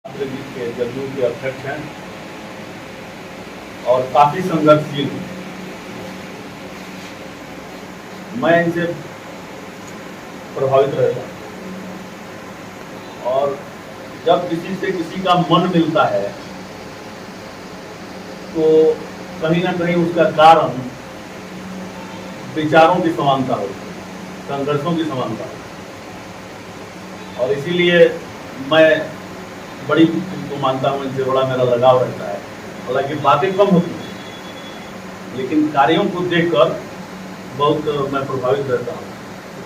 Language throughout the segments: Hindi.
के जदयू के अध्यक्ष हैं और काफी संघर्षशील हैं। मैं इनसे प्रभावित रहता हूँ और जब किसी से किसी का मन मिलता है तो कहीं ना कहीं उसका कारण विचारों की समानता होती है, संघर्षों की समानता होती है। और इसीलिए मैं बड़ी इनको मानता हूँ, इनसे बड़ा मेरा लगाव रहता है। हालांकि बातें कम होती हैं लेकिन कार्यों को देखकर बहुत मैं प्रभावित रहता हूँ।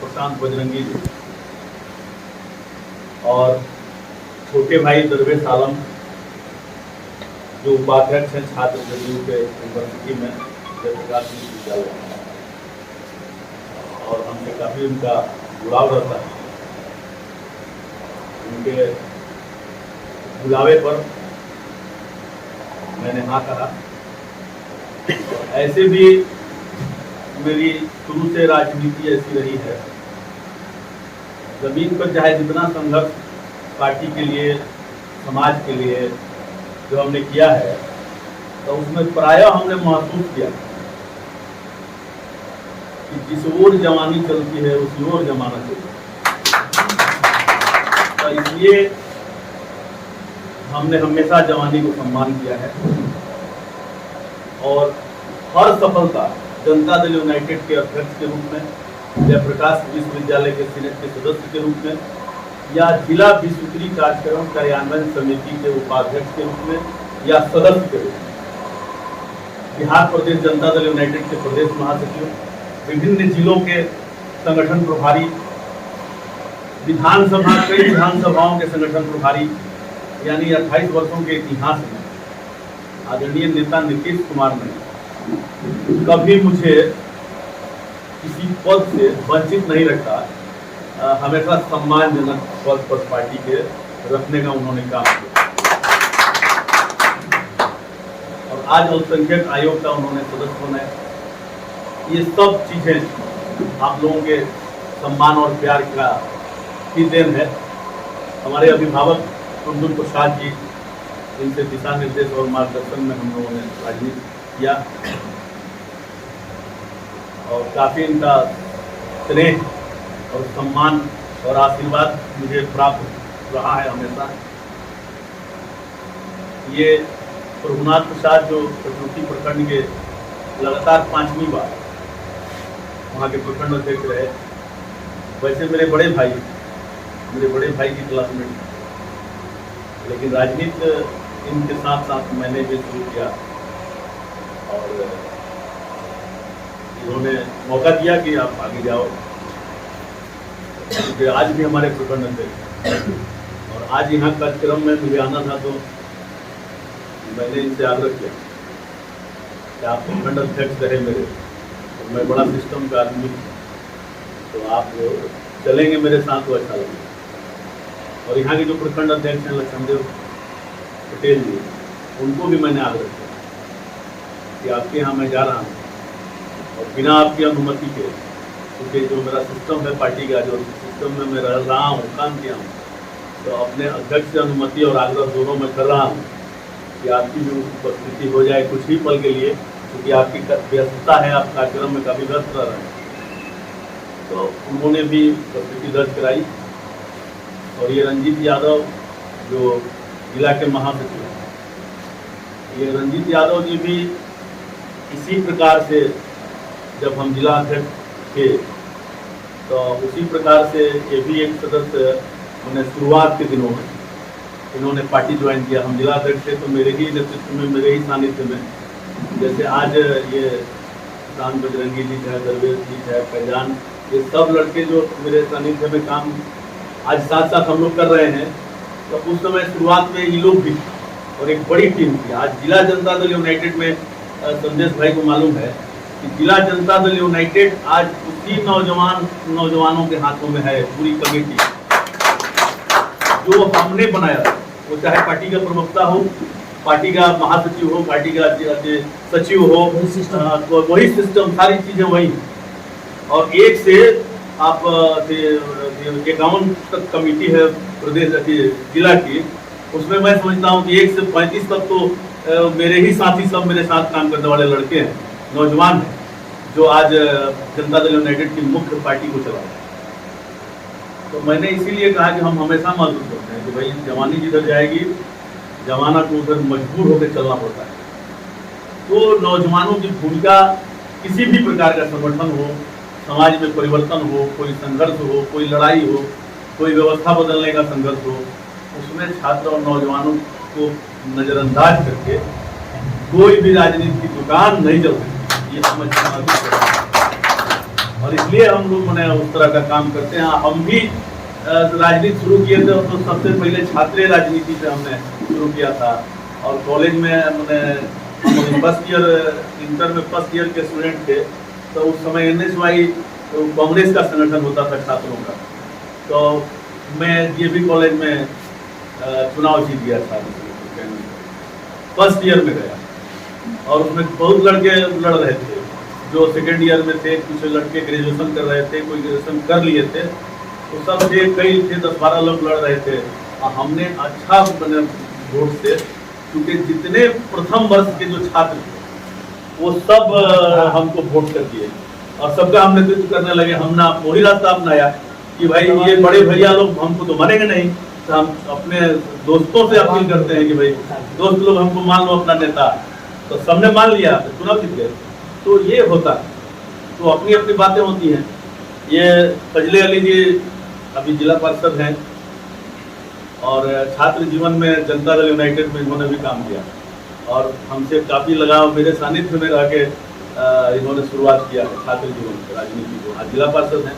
प्रशांत बजरंगी जी और छोटे भाई दरवेश आलम जो उपाध्यक्ष हैं छात्र जदयू के यूनिवर्सिटी में जयप्रकाश विश्वविद्यालय, और हमसे काफ़ी उनका जुड़ाव रहता है। उनके बुलावे पर मैंने हाँ कहा। ऐसे भी मेरी शुरू से राजनीति ऐसी रही है, जमीन पर चाहे जितना संघर्ष पार्टी के लिए, समाज के लिए जो हमने किया है, तो उसमें प्रायः हमने महसूस किया कि जिस ओर जवानी चलती है उसी ओर जमाना चाहिए। तो इसलिए हमने हमेशा जवानी को सम्मान किया है और हर सफलता जनता दल यूनाइटेड के अध्यक्ष के रूप में, जयप्रकाश विश्वविद्यालय के सीनेट के सदस्य के रूप में, या जिला विस्तृत कार्यक्रम कार्यान्वयन समिति के उपाध्यक्ष के रूप में या सदस्य के रूप में, बिहार प्रदेश जनता दल यूनाइटेड के प्रदेश महासचिव, विभिन्न जिलों के संगठन प्रभारी, कई विधानसभाओं के संगठन प्रभारी, यानी 28 वर्षों के इतिहास में आदरणीय नेता नीतीश कुमार ने कभी मुझे किसी पद से वंचित नहीं रखा। हमेशा सम्मानजनक पद पर पार्टी के रखने का उन्होंने काम किया और आज अल्पसंख्यक आयोग का उन्होंने सदस्य बनाया। ये सब चीजें आप लोगों के सम्मान और प्यार का ही देन है। हमारे अभिभावक कुंदन प्रसाद जी, इनसे दिशा निर्देश और मार्गदर्शन में हम लोगों ने राजनीति किया और काफ़ी इनका स्नेह और सम्मान और आशीर्वाद मुझे प्राप्त रहा है हमेशा। ये प्रभुनाथ प्रसाद जो प्रकृति प्रखंड के लगातार 5वीं बार वहाँ के प्रखंड अध्यक्ष रहे, वैसे मेरे बड़े भाई की क्लासमेट, लेकिन राजनीति इनके साथ साथ मैंने भी शुरू किया और इन्होंने मौका दिया कि आप आगे जाओ। क्योंकि आज भी हमारे प्रखंड अध्यक्ष और आज यहाँ कार्यक्रम में मुझे आना था तो मैंने इनसे आग्रह किया कि आप प्रखंड अध्यक्ष रहे मेरे, और मैं बड़ा सिस्टम का आदमी, तो आप चलेंगे मेरे साथ तो अच्छा लगेगा। और यहाँ के जो प्रखंड अध्यक्ष हैं लक्ष्मणदेव पटेल जी, उनको भी मैंने आग्रह किया कि आपके यहाँ मैं जा रहा हूँ और बिना आपकी अनुमति के, क्योंकि जो मेरा सिस्टम है पार्टी का, जो सिस्टम में मैं रह रहा हूँ, काम किया हूँ, तो अपने अध्यक्ष से अनुमति और आग्रह दोनों में कर रहा हूँ कि आपकी भी उपस्थिति हो जाए कुछ ही पल के लिए, क्योंकि आपकी व्यस्तता है, आप कार्यक्रम में काफ़ी व्यस्त रह रहे हैं। तो उन्होंने भी उपस्थिति दर्ज कराई। और ये रंजीत यादव जो जिला के महासचिव हैं, ये रंजीत यादव जी भी इसी प्रकार से, जब हम जिला अध्यक्ष थे तो उसी प्रकार से ये भी एक सदस्य, उन्हें शुरुआत के दिनों में इन्होंने पार्टी ज्वाइन किया। हम जिला अध्यक्ष थे तो मेरे ही नेतृत्व में, मेरे ही सानिध्य में, जैसे आज ये प्रशांत बजरंगी जी चाहे दरवेश जी चाहे फैजान, ये सब लड़के जो मेरे सानिध्य में काम आज साथ साथ हम लोग कर रहे हैं, तो उस समय शुरुआत में ये लोग भी और एक बड़ी टीम थी। आज जिला जनता दल यूनाइटेड में संदेश भाई को मालूम है कि जिला जनता दल यूनाइटेड आज उसी नौजवानों के हाथों में है। पूरी कमेटी जो हमने बनाया, वो चाहे पार्टी का प्रवक्ता हो, पार्टी का महासचिव हो, पार्टी का सचिव हो, वही सिस्टम, सारी चीजें वही। और एक से आप 51 तक कमेटी है प्रदेश जिला की, उसमें मैं समझता हूँ कि 1 से 35 तक तो मेरे ही साथी, सब मेरे साथ काम करने वाले लड़के हैं, नौजवान हैं, जो आज जनता दल यूनाइटेड की मुख्य पार्टी को चला रहे हैं। तो मैंने इसीलिए कहा कि हम हमेशा महसूस करते हैं कि भाई जवानी जिधर जाएगी, जमाना को उधर मजबूर होकर चलना पड़ता है। तो नौजवानों की भूमिका, किसी भी प्रकार का संगठन हो, समाज में परिवर्तन हो, कोई संघर्ष हो, कोई लड़ाई हो, कोई व्यवस्था बदलने का संघर्ष हो, उसमें छात्र और नौजवानों को नज़रअंदाज करके कोई भी राजनीति की दुकान नहीं चल सकती, ये समझ। और इसलिए हम लोग मैंने उस तरह का काम करते हैं। हम भी राजनीति शुरू किए थे तो सबसे पहले छात्रीय राजनीति से हमने शुरू किया था, और कॉलेज में मैंने फर्स्ट ईयर, इंटर में फर्स्ट ईयर के स्टूडेंट थे, तो उस समय NSY कांग्रेस का संगठन होता था छात्रों का। तो मैं DAV कॉलेज में चुनाव जीत गया था, फर्स्ट ईयर में गया, और उसमें बहुत लड़के लड़ रहे थे जो सेकेंड ईयर में थे, कुछ लड़के ग्रेजुएशन कर रहे थे, कोई ग्रेजुएशन कर लिए थे, तो सब थे, कई थे, 10-12 लोग लड़ रहे थे। और हमने अच्छा वोट से, क्योंकि जितने प्रथम वर्ष के जो छात्र थे वो सब हमको वोट कर दिए, और सबका हम नेतृत्व करने लगे। हमने वही रास्ता अपनाया कि भाई ये बड़े भैया लोग हमको तो मानेंगे नहीं, तो हम अपने दोस्तों से अपील करते हैं कि भाई दोस्त लोग हमको मान लो अपना नेता, तो सबने मान लिया, तो चुनाव जीत गए। तो ये होता है, तो अपनी अपनी बातें होती हैं। ये फजले अली जी अभी जिला पार्षद हैं, और छात्र जीवन में जनता दल यूनाइटेड में इन्होंने भी काम किया, और हमसे काफ़ी लगाव, मेरे सानिध्य में रह के इन्होंने शुरुआत किया है छात्र जीवन की राजनीति को। आज जिला पार्षद हैं।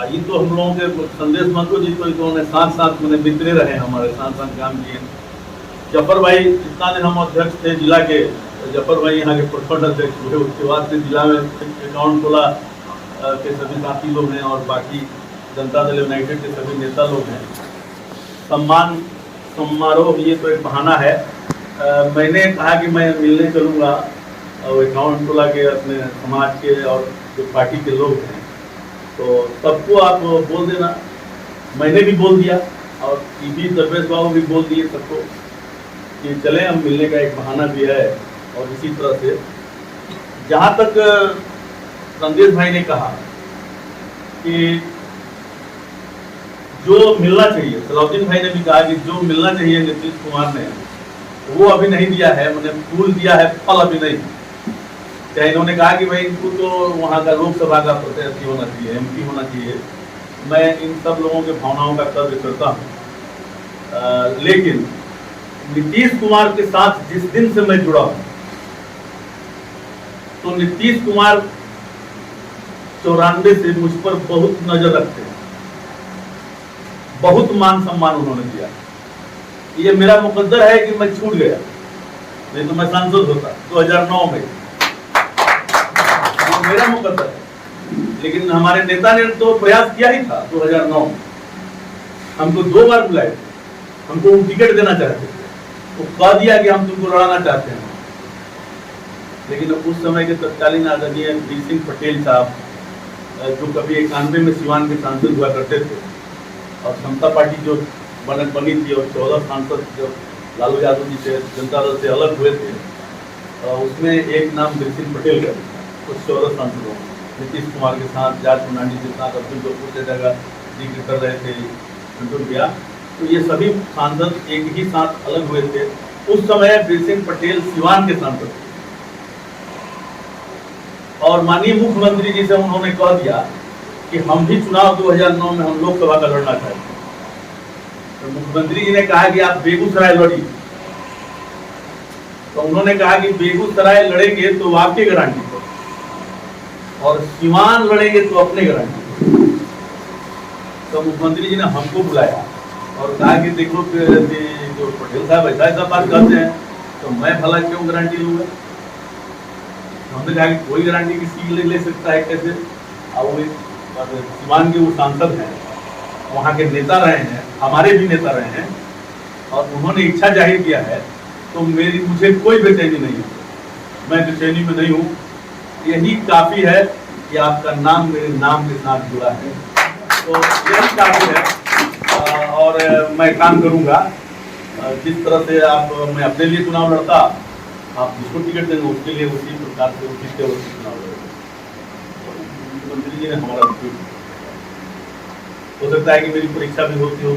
ये तो हम लोगों के संदेश मंत्रों जी को इन्होंने साथ साथ मैंने मिलते रहे, हमारे साथ साथ काम किए। जफर भाई जितना दिन हम अध्यक्ष थे जिला के, जफर भाई यहाँ के प्रखंड अध्यक्ष हुए, उसके बाद से जिला में अकाउंट खोला के सभी साथी लोग हैं, और बाकी जनता दल यूनाइटेड के सभी नेता लोग हैं। सम्मान समारोह ये तो एक बहाना है। मैंने कहा कि मैं मिलने चलूँगा और अकाउंट खोला के अपने समाज के और जो पार्टी के लोग हैं, तो सबको आप बोल देना। मैंने भी बोल दिया, और टीवी दरवेश बाबू भी बोल दिए सबको कि चले, हम मिलने का एक बहाना भी है। और इसी तरह से जहाँ तक संदेश भाई ने कहा कि जो मिलना चाहिए, सलाउद्दीन भाई ने भी कहा कि जो मिलना चाहिए नीतीश कुमार ने वो अभी नहीं दिया है, मैंने फूल दिया है, फल अभी नहीं। चाहे इन्होंने कहा कि भाई इनको तो वहाँ का लोकसभा का प्रत्याशी होना चाहिए, MP होना चाहिए। मैं इन सब लोगों के भावनाओं का कद्र करता हूँ, लेकिन नीतीश कुमार के साथ जिस दिन से मैं जुड़ा हूँ, तो नीतीश कुमार 94 से मुझ पर बहुत नजर रखते हैं, बहुत मान सम्मान उन्होंने दिया। ये मेरा मुकद्दर है कि मैं छूट गया, नहीं तो मैं सांसद होता 2009 में, ये मेरा मुकद्दर है। लेकिन हमारे नेता ने तो प्रयास किया ही था 2009 में, हमको 2 बार बुलाए, हमको टिकट देना चाहते थे, वो कह दिया कि हम तुमको लड़ाना चाहते हैं। लेकिन उस समय के तत्कालीन आदरणीय वीर सिंह पटेल साहब, जो कभी 91 में सिवान के सांसद हुआ करते थे, और समता पार्टी जो बनी थी, और 14 सांसद जब लालू यादव जी से जनता दल से अलग हुए थे, उसमें एक नाम वीर सिंह पटेल का, उस 14 सांसदों नीतीश कुमार के साथ, जाट फर्नांडिस के साथ, अब्दुल गफूर से जगह जिक्र कर रहे थे, मंजूर किया। तो ये सभी सांसद एक ही साथ अलग हुए थे। उस समय वीर सिंह पटेल सिवान के सांसद थे, और माननीय मुख्यमंत्री जी से उन्होंने कह दिया कि हम भी चुनाव 2009 में हम लोकसभा का लड़ना चाहते हैं। तो मुख्यमंत्री जी ने कहा कि आप बेगूसराय लड़िए, तो उन्होंने कहा कि बेगूसराय लड़ेंगे तो आपकी गारंटी पर, और सिवान लड़ेंगे तो अपने गारंटी पर। तो मुख्यमंत्री जी ने हमको बुलाया और कहा कि देखो जो पटेल साहब ऐसा बात करते हैं, तो मैं भला क्यों गारंटी लूंगा। हमने कहा कि कोई गारंटी किसी ले सकता है कैसे। और सिवान के वो सांसद हैं, वहाँ के नेता रहे हैं, हमारे भी नेता रहे हैं, और उन्होंने इच्छा जाहिर किया है, तो मुझे कोई बेचैनी नहीं है, मैं बेचैनी में नहीं हूँ। यही काफ़ी है कि आपका नाम मेरे नाम के साथ जुड़ा है, तो यही काफ़ी है। और और मैं काम करूंगा जिस तरह से मैं अपने लिए चुनाव लड़ता, आप जिसको टिकट देंगे उसके लिए उसी प्रकार से उसी से चुनाव लड़ेगा। मुख्यमंत्री जी ने हमारा हो सकता है कि मेरी परीक्षा भी होती हो,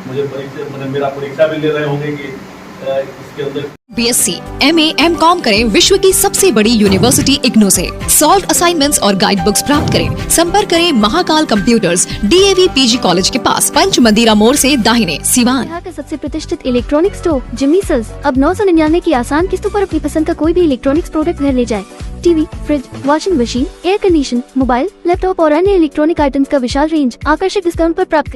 मुझे परीक्षा मतलब मेरा परीक्षा भी ले रहे होंगे कि इसके अंदर BSc, MA, M.Com करें विश्व की सबसे बड़ी यूनिवर्सिटी इग्नू से। सॉल्व असाइनमेंट्स और गाइड बुक्स प्राप्त करें। संपर्क करें Mahakal computers, DAV PG college के पास, पंच मंदिरा मोड़ से दाहिने, सिवान। यहाँ का सबसे प्रतिष्ठित इलेक्ट्रॉनिक स्टोर जिम्नी सेल्स अब 999 की आसान किस्तों पर अपनी पसंद का कोई भी इलेक्ट्रॉनिक्स प्रोडक्ट घर ले जाए। TV, fridge, washing machine, air condition, mobile, laptop और अन्य इलेक्ट्रॉनिक आइटम्स का विशाल रेंज आकर्षक डिस्काउंट पर प्राप्त